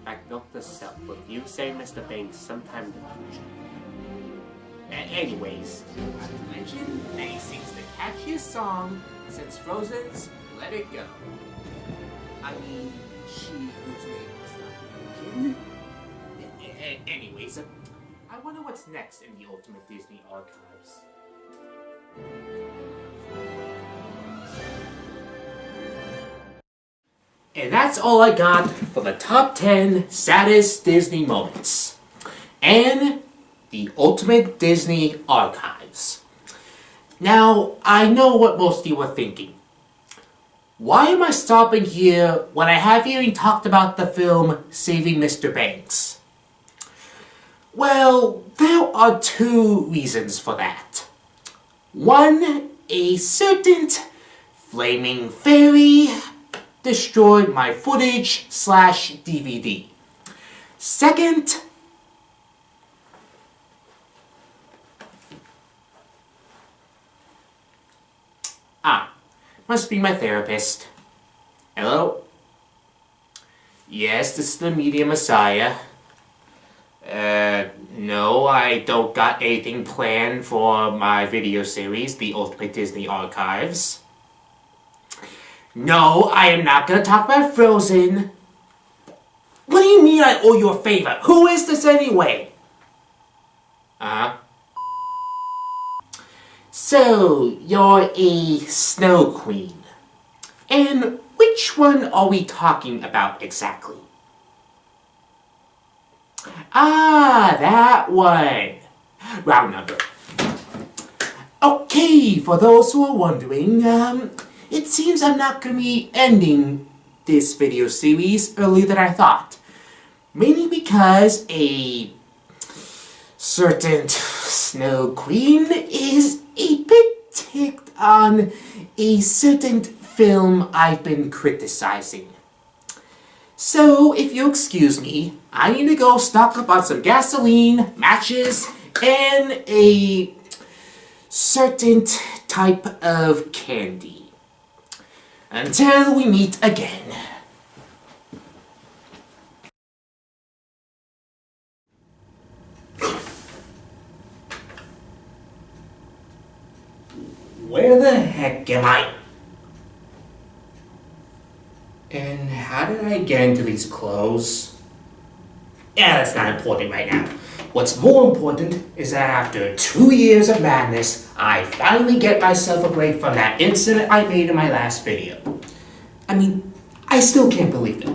fact, note this self with you saying Mr. Banks sometime in the future. Anyways, not to mention that he sings the catchiest song since Frozen's Let It Go. I mean, she whose name was not mentioned. Anyways, I wonder what's next in the Ultimate Disney Archives. And that's all I got for the top 10 saddest Disney moments and the Ultimate Disney Archives. Now, I know what most of you are thinking. Why am I stopping here when I haven't even talked about the film Saving Mr. Banks? Well, there are two reasons for that. One, a certain flaming fairy destroyed my footage/DVD. Second, must be my therapist. Hello? Yes, this is the Media Messiah. No, I don't got anything planned for my video series, The Ultimate Disney Archives. No, I am not gonna talk about Frozen. What do you mean I owe you a favor? Who is this anyway? So, you're a Snow Queen. And which one are we talking about exactly? That one. Round number. Okay, for those who are wondering, it seems I'm not going to be ending this video series earlier than I thought. Mainly because a certain Snow Queen is a bit ticked on a certain film I've been criticizing. So, if you'll excuse me, I need to go stock up on some gasoline, matches, and a certain type of candy. Until we meet again. Where the heck am I? And how did I get into these clothes? Yeah, that's not important right now. What's more important is that after 2 years of madness, I finally get myself a break from that incident I made in my last video. I mean, I still can't believe it.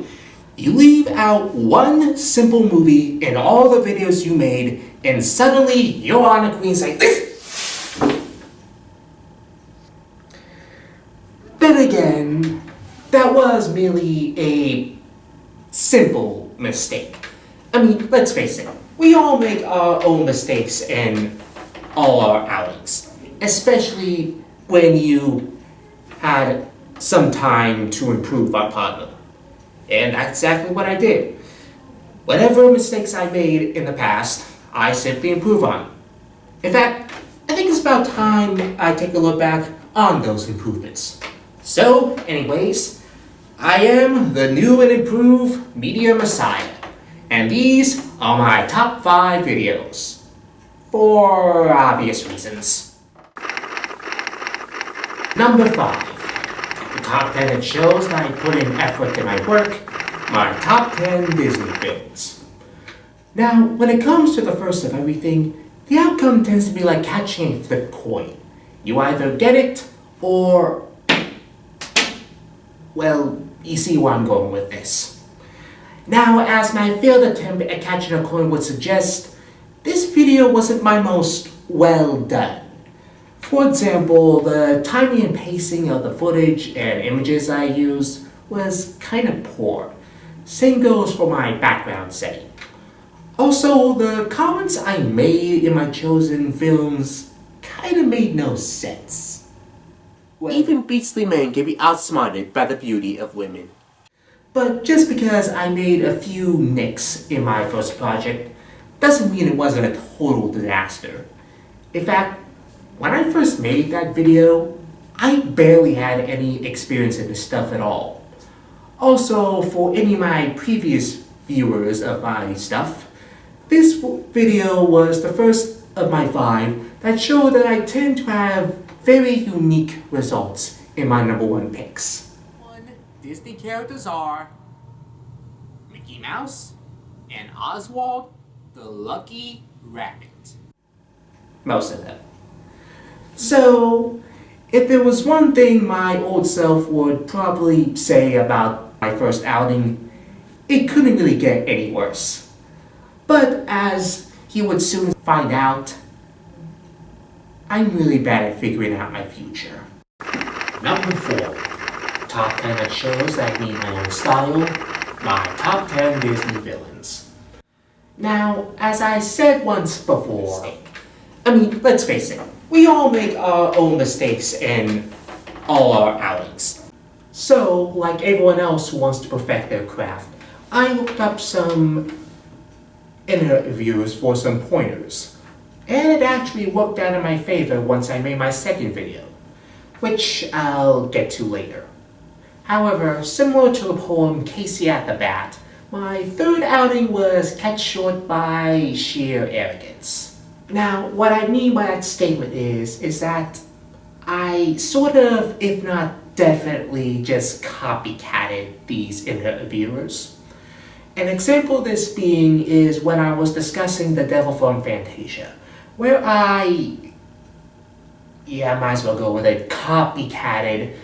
You leave out one simple movie in all the videos you made, and suddenly you're on a Queen's like this. Then again, that was merely a simple mistake. I mean, let's face it, we all make our own mistakes in all our outings, especially when you had some time to improve our partner. And that's exactly what I did. Whatever mistakes I made in the past, I simply improve on. In fact, I think it's about time I take a look back on those improvements. So, anyways, I am the new and improved Media Messiah, and these are my top 5 videos, for obvious reasons. Number 5, the top 10 that shows that I put in effort in my work, my top 10 Disney films. Now, when it comes to the first of everything, the outcome tends to be like catching a flipped coin. You either get it, or, well, you see where I'm going with this. Now, as my failed attempt at catching a coin would suggest, this video wasn't my most well done. For example, the timing and pacing of the footage and images I used was kind of poor. Same goes for my background setting. Also, the comments I made in my chosen films kind of made no sense. Well, even beastly men can be outsmarted by the beauty of women. But just because I made a few nicks in my first project doesn't mean it wasn't a total disaster. In fact, when I first made that video, I barely had any experience in this stuff at all. Also, for any of my previous viewers of my stuff, this video was the first of my 5 that showed that I tend to have very unique results in my number 1 picks. Disney characters are Mickey Mouse and Oswald the Lucky Rabbit. Most of them. So, if there was one thing my old self would probably say about my first outing, it couldn't really get any worse. But as he would soon find out, I'm really bad at figuring out my future. Number 4. Top 10 that shows that I need my own style. My top 10 Disney villains. Now, as I said once before, let's face it, we all make our own mistakes in all our outings. So, like everyone else who wants to perfect their craft, I looked up some interviews for some pointers. And it actually worked out in my favor once I made my second video, which I'll get to later. However, similar to the poem Casey at the Bat, my third outing was cut short by sheer arrogance. Now, what I mean by that statement is that I sort of, if not definitely, just copycatted these interviewers. An example of this being is when I was discussing The Devil from Fantasia, where I might as well go with it, copycatted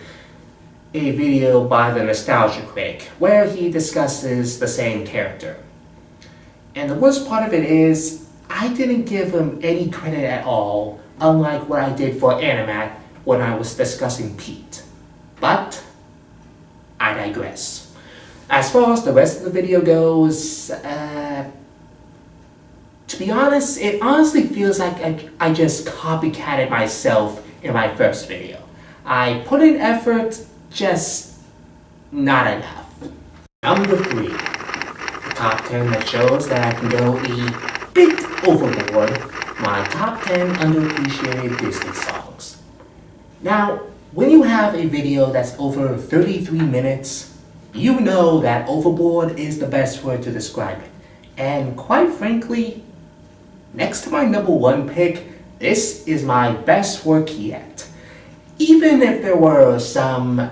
a video by the Nostalgia Critic, where he discusses the same character. And the worst part of it is, I didn't give him any credit at all, unlike what I did for Animat when I was discussing Pete. But, I digress. As far as the rest of the video goes, to be honest, it honestly feels like I just copycatted myself in my first video. I put in effort, just not enough. Number 3. The top 10 that shows that I can go a bit overboard. My top 10 underappreciated Disney songs. Now, when you have a video that's over 33 minutes, you know that overboard is the best word to describe it. And quite frankly, next to my number 1 pick, this is my best work yet. Even if there were some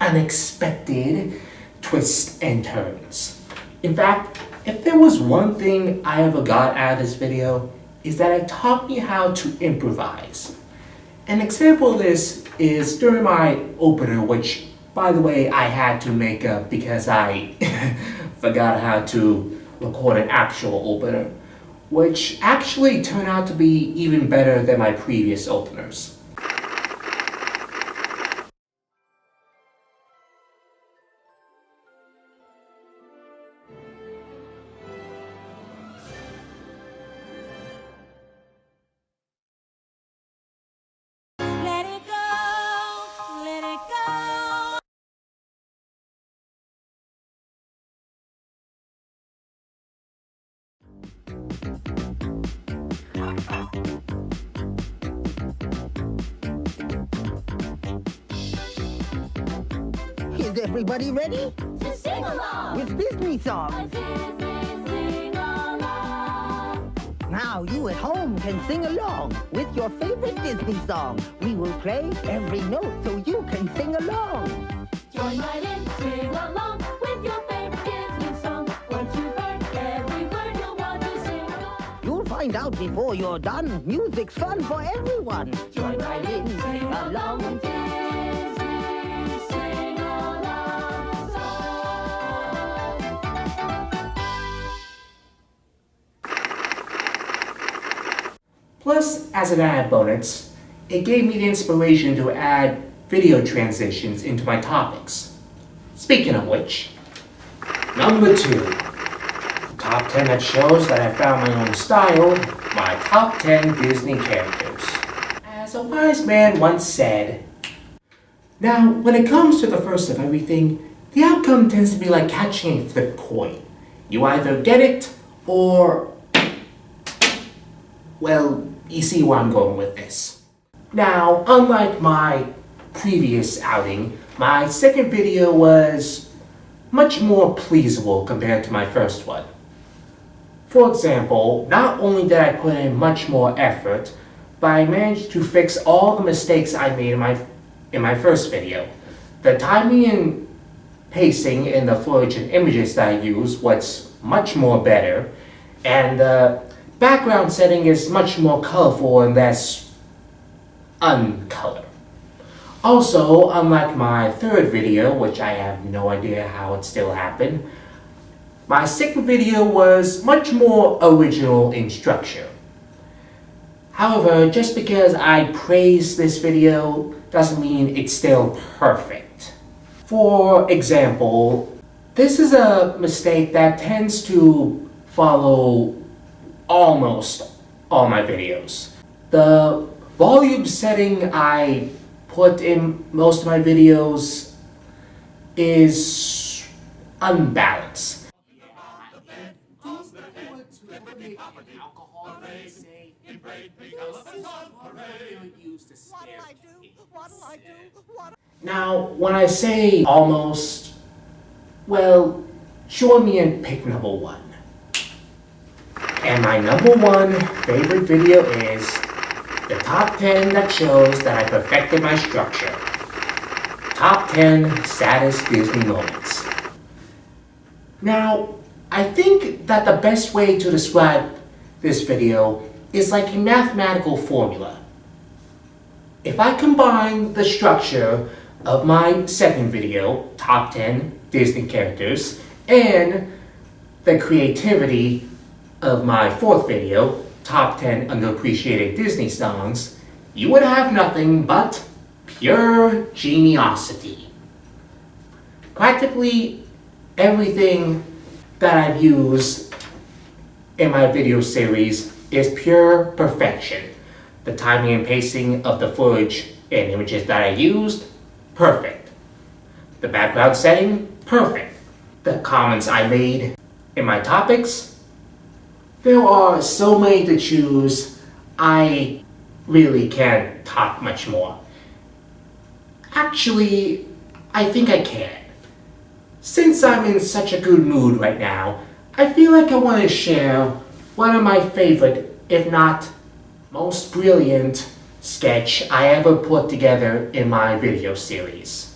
unexpected twists and turns. In fact, if there was one thing I ever got out of this video, is that it taught me how to improvise. An example of this is during my opener, which, by the way, I had to make up because I forgot how to record an actual opener, which actually turned out to be even better than my previous openers. Is everybody ready? To sing along With Disney a songs. Disney sing-along. Now you at home can sing along with your favorite Disney song. We will play every note so you can sing along. Join right in, sing along with your favorite Disney song. Once you've heard every word, you'll want to sing along. You'll find out before you're done. Music's fun for everyone. Join right in, sing along with Disney sing-along song. Plus, as an added bonus, it gave me the inspiration to add video transitions into my topics. Speaking of which, number 2. Top 10 that shows that I found my own style, my top 10 Disney characters. As a wise man once said, now, when it comes to the first of everything, the outcome tends to be like catching a flipped coin. You either get it, or, well, you see where I'm going with this. Now, unlike my previous outing, my second video was much more pleasable compared to my first one. For example, not only did I put in much more effort, but I managed to fix all the mistakes I made in my first video. The timing and pacing in the footage and images that I used was much more better, and the background setting is much more colorful and less uncolored. Also, unlike my third video, which I have no idea how it still happened, my second video was much more original in structure. However, just because I praise this video doesn't mean it's still perfect. For example, this is a mistake that tends to follow almost all my videos. The volume setting I put in most of my videos is unbalanced. Now, when I say almost, well, join me and pick number one. And my number one favorite video is the top 10 that shows that I perfected my structure. Top 10 saddest Disney moments. Now, I think that the best way to describe this video is like a mathematical formula. If I combine the structure of my second video, top 10 Disney characters, and the creativity of my fourth video, top 10 underappreciated Disney songs, you would have nothing but pure geniosity. Practically everything that I've used in my video series is pure perfection. The timing and pacing of the footage and images that I used, perfect. The background setting, perfect. The comments I made in my topics, there are so many to choose, I really can't talk much more. Actually, I think I can. Since I'm in such a good mood right now, I feel like I want to share one of my favorite, if not most brilliant, sketch I ever put together in my video series.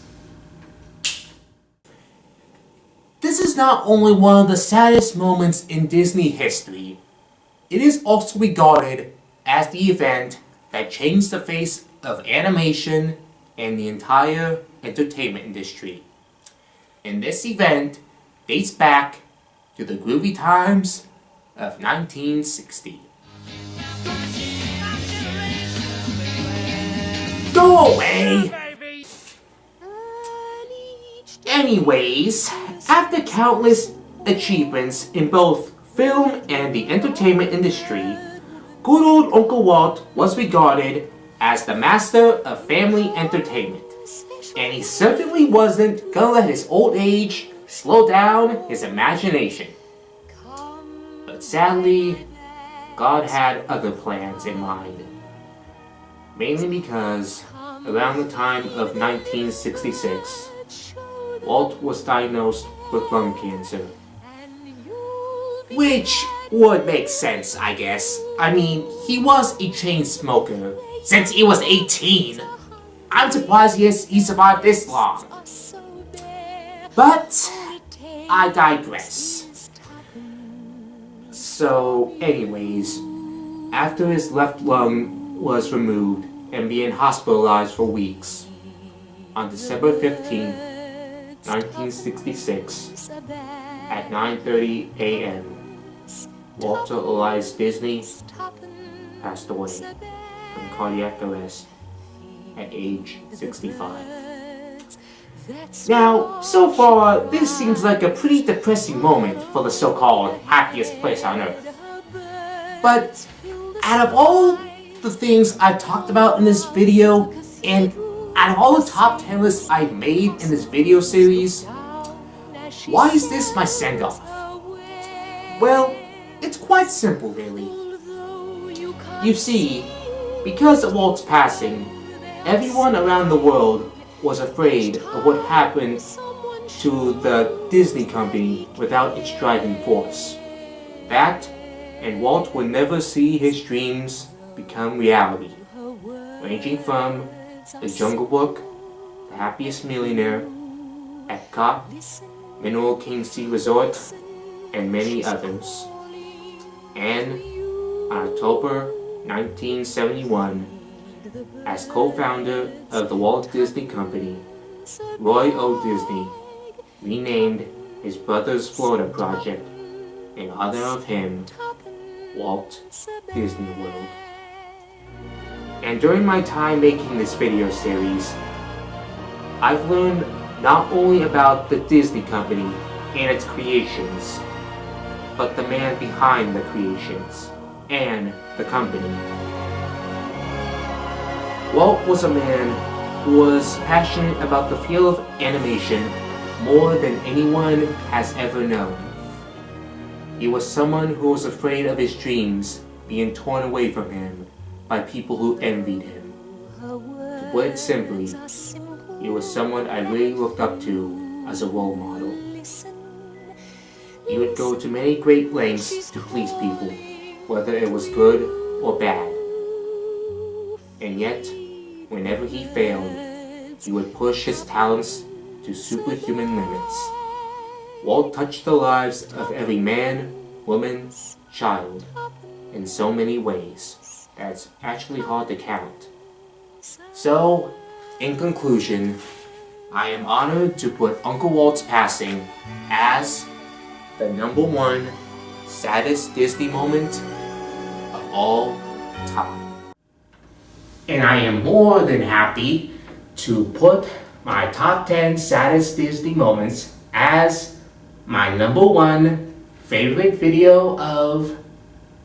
This is not only one of the saddest moments in Disney history, it is also regarded as the event that changed the face of animation and the entire entertainment industry. And this event dates back to the groovy times of 1960. Go away! Anyways, after countless achievements in both film and the entertainment industry, good old Uncle Walt was regarded as the master of family entertainment. And he certainly wasn't gonna let his old age slow down his imagination. But sadly, God had other plans in mind. Mainly because, around the time of 1966, Walt was diagnosed with lung cancer. Which would make sense, I guess. I mean, he was a chain smoker since he was 18. I'm surprised he survived this long. But I digress. So, anyways, after his left lung was removed and being hospitalized for weeks, on December 15, 1966, at 9:30 a.m., Walter Elias Disney passed away from cardiac arrest at age 65. Now, so far, this seems like a pretty depressing moment for the so-called happiest place on earth. But out of all the things I've talked about in this video, and out of all the top 10 lists I've made in this video series, why is this my send-off? Well, it's quite simple, really. You see, because of Walt's passing, everyone around the world was afraid of what happened to the Disney Company without its driving force. That, and Walt would never see his dreams become reality, ranging from The Jungle Book, The Happiest Millionaire, Epcot, Mineral King Sea Resort, and many others. And on October 1971, as co-founder of the Walt Disney Company, Roy O. Disney renamed his brother's Florida project in honor of him, Walt Disney World. And during my time making this video series, I've learned not only about the Disney Company and its creations, but the man behind the creations and the company. Walt was a man who was passionate about the field of animation more than anyone has ever known. He was someone who was afraid of his dreams being torn away from him by people who envied him. To put it simply, he was someone I really looked up to as a role model. He would go to many great lengths to please people, whether it was good or bad. And yet, whenever he failed, he would push his talents to superhuman limits. Walt touched the lives of every man, woman, child in so many ways that it's actually hard to count. So, in conclusion, I am honored to put Uncle Walt's passing as the #1 saddest Disney moment of all time. And I am more than happy to put my top 10 saddest Disney moments as my #1 favorite video of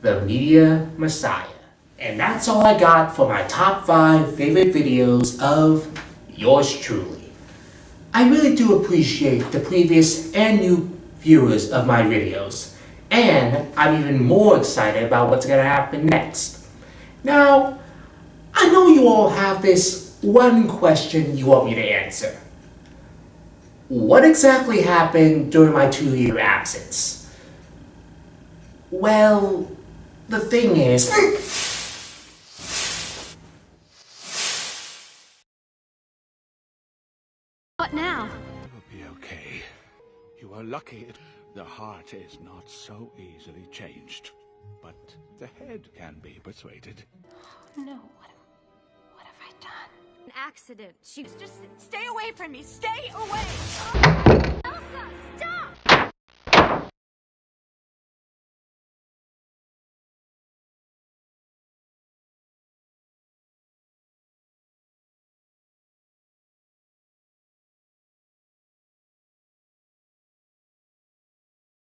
The Media Messiah. And that's all I got for my top 5 favorite videos of yours truly. I really do appreciate the previous and new viewers of my videos, and I'm even more excited about what's gonna happen next. Now, I know you all have this one question you want me to answer. What exactly happened during my 2-year absence? Well, the thing is... What now? You'll be okay. You are lucky. The heart is not so easily changed, but the head can be persuaded. No, what have I done? An accident. She was just... Stay away from me! Stay away! Elsa, stop!